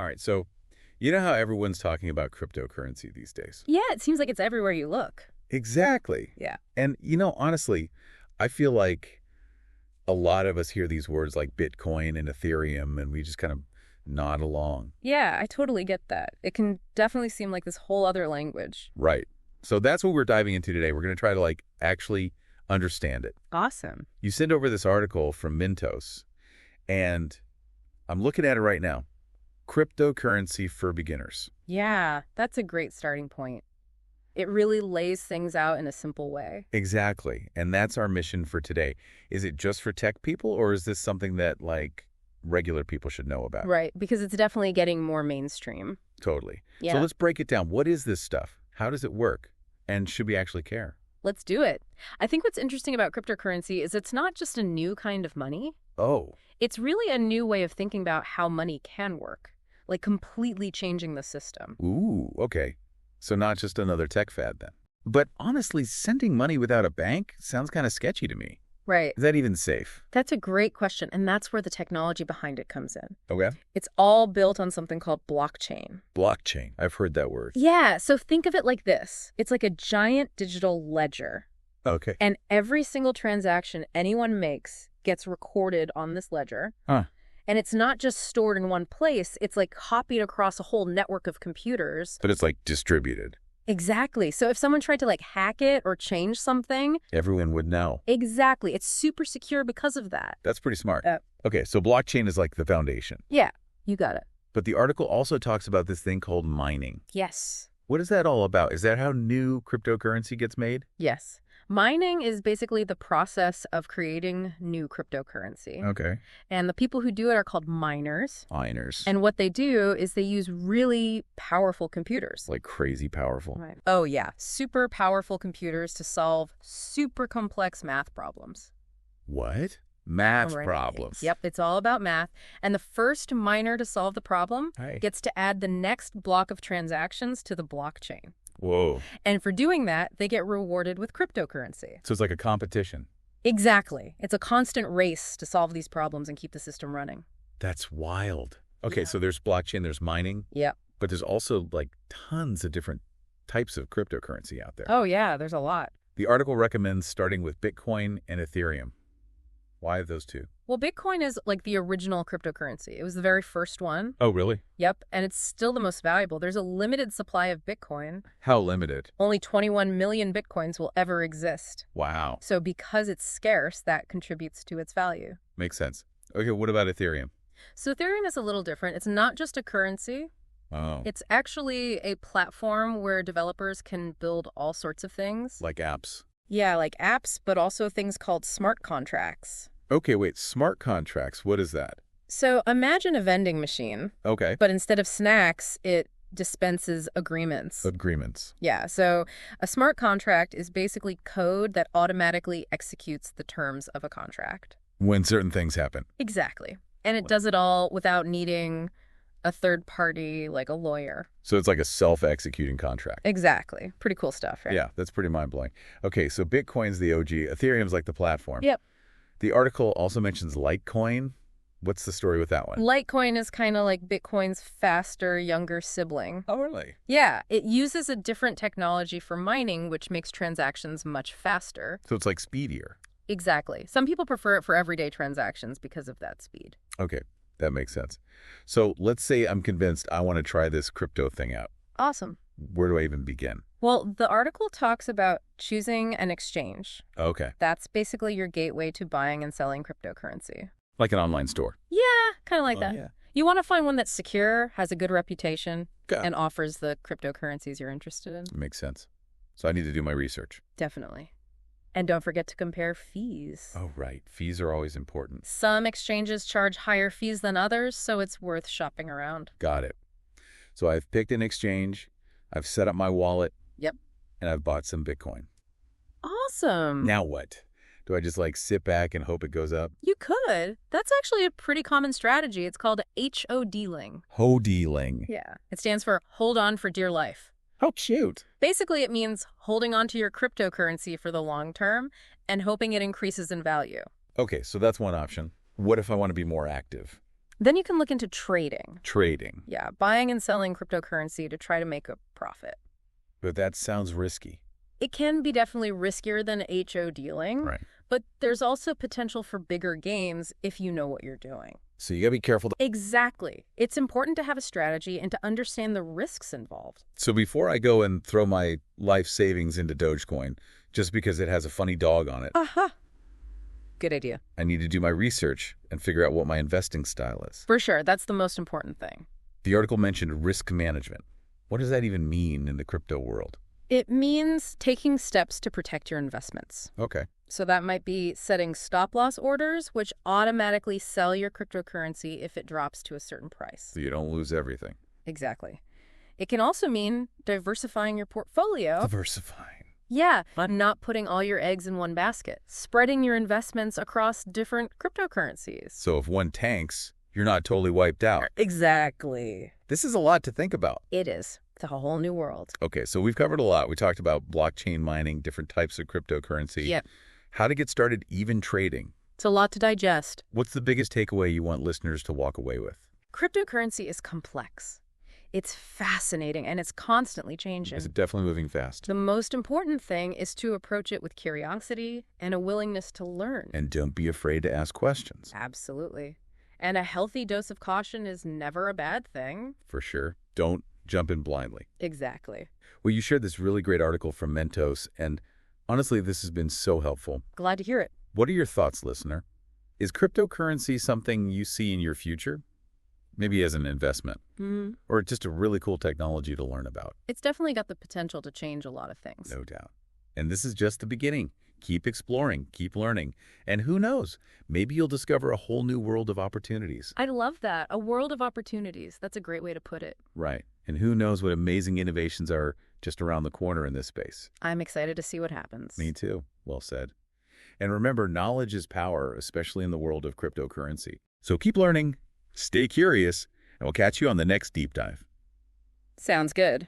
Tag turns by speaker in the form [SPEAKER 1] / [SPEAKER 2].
[SPEAKER 1] All right, so you know how everyone's talking about cryptocurrency these days?
[SPEAKER 2] Yeah, it seems like it's everywhere you look.
[SPEAKER 1] Exactly.
[SPEAKER 2] Yeah.
[SPEAKER 1] And, honestly, I feel like a lot of us hear these words like Bitcoin and Ethereum, and we just kind of nod along.
[SPEAKER 2] Yeah, I totally get that. It can definitely seem like this whole other language.
[SPEAKER 1] Right. So that's what we're diving into today. We're going to try to, actually understand it.
[SPEAKER 2] Awesome.
[SPEAKER 1] You sent over this article from Mintos, and I'm looking at it right now. Cryptocurrency for beginners.
[SPEAKER 2] Yeah, that's a great starting point. It really lays things out in a simple way.
[SPEAKER 1] Exactly. And that's our mission for today. Is it just for tech people, or is this something that, regular people should know about?
[SPEAKER 2] Right, because it's definitely getting more mainstream.
[SPEAKER 1] Totally.
[SPEAKER 2] Yeah.
[SPEAKER 1] So let's break it down. What is this stuff? How does it work? And should we actually care?
[SPEAKER 2] Let's do it. I think what's interesting about cryptocurrency is it's not just a new kind of money.
[SPEAKER 1] Oh,
[SPEAKER 2] It's really a new way of thinking about how money can work, like completely changing the system.
[SPEAKER 1] ooh, okay. So not just another tech fad then. But honestly, sending money without a bank sounds kind of sketchy to me.
[SPEAKER 2] Right.
[SPEAKER 1] Is that even safe?
[SPEAKER 2] That's a great question, and that's where the technology behind it comes in.
[SPEAKER 1] Okay.
[SPEAKER 2] It's all built on something called blockchain.
[SPEAKER 1] Blockchain. I've heard that word.
[SPEAKER 2] Yeah, so think of it like this. It's like a giant digital ledger,
[SPEAKER 1] Okay.
[SPEAKER 2] and every single transaction anyone makes gets recorded on this ledger.
[SPEAKER 1] Huh.
[SPEAKER 2] And it's not just stored in one place, it's like copied across a whole network of computers.
[SPEAKER 1] But it's distributed.
[SPEAKER 2] Exactly. So if someone tried to hack it or change something,
[SPEAKER 1] Everyone would know.
[SPEAKER 2] exactly, it's super secure because of that.
[SPEAKER 1] That's pretty smart.
[SPEAKER 2] Uh,
[SPEAKER 1] Okay, so blockchain is like the foundation.
[SPEAKER 2] Yeah, you got it.
[SPEAKER 1] But the article also talks about this thing called mining.
[SPEAKER 2] Yes.
[SPEAKER 1] What is that all about? Is that how new cryptocurrency gets made?
[SPEAKER 2] Yes. Mining is basically the process of creating new cryptocurrency.
[SPEAKER 1] Okay.
[SPEAKER 2] And the people who do it are called miners.
[SPEAKER 1] Miners.
[SPEAKER 2] And what they do is they use really powerful computers.
[SPEAKER 1] Like crazy powerful.
[SPEAKER 2] Right. Oh, yeah. Super powerful computers to solve super complex math problems.
[SPEAKER 1] What? Math
[SPEAKER 2] Right.
[SPEAKER 1] problems.
[SPEAKER 2] Yep, it's all about math. And the first miner to solve the problem
[SPEAKER 1] Hey.
[SPEAKER 2] gets to add the next block of transactions to the blockchain.
[SPEAKER 1] Whoa.
[SPEAKER 2] And for doing that, they get rewarded with cryptocurrency.
[SPEAKER 1] So it's like a competition.
[SPEAKER 2] Exactly. It's a constant race to solve these problems and keep the system running.
[SPEAKER 1] That's wild. Okay,
[SPEAKER 2] Yeah.
[SPEAKER 1] so there's blockchain, there's mining,
[SPEAKER 2] Yep.
[SPEAKER 1] but there's also tons of different types of cryptocurrency out there.
[SPEAKER 2] Oh, yeah, there's a lot.
[SPEAKER 1] The article recommends starting with Bitcoin and Ethereum. Why those two?
[SPEAKER 2] Well, Bitcoin is like the original cryptocurrency. It was the very first one.
[SPEAKER 1] Oh, really?
[SPEAKER 2] Yep. And it's still the most valuable. There's a limited supply of Bitcoin.
[SPEAKER 1] How limited?
[SPEAKER 2] Only 21 million Bitcoins will ever exist.
[SPEAKER 1] Wow.
[SPEAKER 2] So because it's scarce, that contributes to its value.
[SPEAKER 1] Makes sense. Okay, what about Ethereum?
[SPEAKER 2] So Ethereum is a little different. It's not just a currency.
[SPEAKER 1] Oh,
[SPEAKER 2] It's actually a platform where developers can build all sorts of things.
[SPEAKER 1] like apps.
[SPEAKER 2] Yeah, like apps, but also things called smart contracts.
[SPEAKER 1] Okay, wait, smart contracts, what is that?
[SPEAKER 2] So imagine a vending machine,
[SPEAKER 1] Okay.
[SPEAKER 2] but instead of snacks, it dispenses agreements.
[SPEAKER 1] Agreements.
[SPEAKER 2] Yeah, so a smart contract is basically code that automatically executes the terms of a contract.
[SPEAKER 1] When certain things happen.
[SPEAKER 2] Exactly. And it does it all without needing a third party like a lawyer.
[SPEAKER 1] So it's like a self-executing contract.
[SPEAKER 2] Exactly. Pretty cool stuff, right?
[SPEAKER 1] Yeah, that's pretty mind-blowing. Okay, so Bitcoin's the OG. Ethereum's like the platform.
[SPEAKER 2] Yep.
[SPEAKER 1] The article also mentions Litecoin. What's the story with that one?
[SPEAKER 2] Litecoin is kind of like Bitcoin's faster, younger sibling.
[SPEAKER 1] Oh, really?
[SPEAKER 2] Yeah, it uses a different technology for mining, which makes transactions much faster.
[SPEAKER 1] So it's like speedier.
[SPEAKER 2] Exactly. Some people prefer it for everyday transactions because of that speed.
[SPEAKER 1] Okay, that makes sense. So let's say I'm convinced I want to try this crypto thing out.
[SPEAKER 2] Awesome.
[SPEAKER 1] Where do I even begin?
[SPEAKER 2] Well, the article talks about choosing an exchange.
[SPEAKER 1] Okay,
[SPEAKER 2] That's basically your gateway to buying and selling cryptocurrency.
[SPEAKER 1] like an online store.
[SPEAKER 2] Yeah, kind of like
[SPEAKER 1] Oh,
[SPEAKER 2] that.
[SPEAKER 1] yeah.
[SPEAKER 2] You want to find one that's secure, has a good reputation,
[SPEAKER 1] Okay.
[SPEAKER 2] and offers the cryptocurrencies you're interested in.
[SPEAKER 1] Makes sense. So I need to do my research.
[SPEAKER 2] Definitely. And don't forget to compare fees.
[SPEAKER 1] Oh, right. Fees are always important.
[SPEAKER 2] Some exchanges charge higher fees than others, so it's worth shopping around.
[SPEAKER 1] Got it. So I've picked an exchange, I've set up my wallet,
[SPEAKER 2] Yep.
[SPEAKER 1] and I've bought some Bitcoin.
[SPEAKER 2] Awesome.
[SPEAKER 1] Now what? Do I just sit back and hope it goes up?
[SPEAKER 2] You could. That's actually a pretty common strategy. It's called HODling.
[SPEAKER 1] Hodeling.
[SPEAKER 2] Yeah. It stands for hold on for dear life.
[SPEAKER 1] How cute.
[SPEAKER 2] Basically, it means holding on to your cryptocurrency for the long term and hoping it increases in value.
[SPEAKER 1] Okay, so that's one option. What if I want to be more active?
[SPEAKER 2] Then you can look into trading.
[SPEAKER 1] Trading.
[SPEAKER 2] Yeah, buying and selling cryptocurrency to try to make a profit.
[SPEAKER 1] But that sounds risky.
[SPEAKER 2] It can be definitely riskier than HO dealing,
[SPEAKER 1] Right.
[SPEAKER 2] but there's also potential for bigger gains if you know what you're doing.
[SPEAKER 1] So you got to be careful.
[SPEAKER 2] Exactly. It's important to have a strategy and to understand the risks involved.
[SPEAKER 1] So before I go and throw my life savings into Dogecoin, just because it has a funny dog on it,
[SPEAKER 2] Aha. Good idea.
[SPEAKER 1] I need to do my research and figure out what my investing style is.
[SPEAKER 2] For sure. That's the most important thing.
[SPEAKER 1] The article mentioned risk management. What does that even mean in the crypto world?
[SPEAKER 2] It means taking steps to protect your investments.
[SPEAKER 1] Okay.
[SPEAKER 2] So that might be setting stop-loss orders, which automatically sell your cryptocurrency if it drops to a certain price.
[SPEAKER 1] So you don't lose everything.
[SPEAKER 2] Exactly. It can also mean diversifying your portfolio.
[SPEAKER 1] Diversifying.
[SPEAKER 2] Yeah, not putting all your eggs in one basket. Spreading your investments across different cryptocurrencies.
[SPEAKER 1] So if one tanks, you're not totally wiped out.
[SPEAKER 2] Exactly.
[SPEAKER 1] This is a lot to think about.
[SPEAKER 2] It is. It's a whole new world.
[SPEAKER 1] Okay, so we've covered a lot. We talked about blockchain mining, different types of cryptocurrency.
[SPEAKER 2] Yep.
[SPEAKER 1] How to get started even trading.
[SPEAKER 2] It's a lot to digest.
[SPEAKER 1] What's the biggest takeaway you want listeners to walk away with?
[SPEAKER 2] Cryptocurrency is complex. It's fascinating, and it's constantly changing.
[SPEAKER 1] Is it definitely moving fast?
[SPEAKER 2] The most important thing is to approach it with curiosity and a willingness to learn.
[SPEAKER 1] And don't be afraid to ask questions.
[SPEAKER 2] Absolutely. And a healthy dose of caution is never a bad thing.
[SPEAKER 1] For sure. Don't jump in blindly.
[SPEAKER 2] Exactly.
[SPEAKER 1] Well, you shared this really great article from Mentos, and honestly, this has been so helpful.
[SPEAKER 2] Glad to hear it.
[SPEAKER 1] What are your thoughts, listener? Is cryptocurrency something you see in your future? Maybe as an investment, or just a really cool technology to learn about.
[SPEAKER 2] It's definitely got the potential to change a lot of things.
[SPEAKER 1] No doubt. And this is just the beginning. Keep exploring, keep learning, and who knows, maybe you'll discover a whole new world of opportunities.
[SPEAKER 2] I love that. A world of opportunities. That's a great way to put it.
[SPEAKER 1] Right. And who knows what amazing innovations are just around the corner in this space.
[SPEAKER 2] I'm excited to see what happens.
[SPEAKER 1] Me too. Well said. And remember, knowledge is power, especially in the world of cryptocurrency. So keep learning, stay curious, and we'll catch you on the next deep dive.
[SPEAKER 2] Sounds good.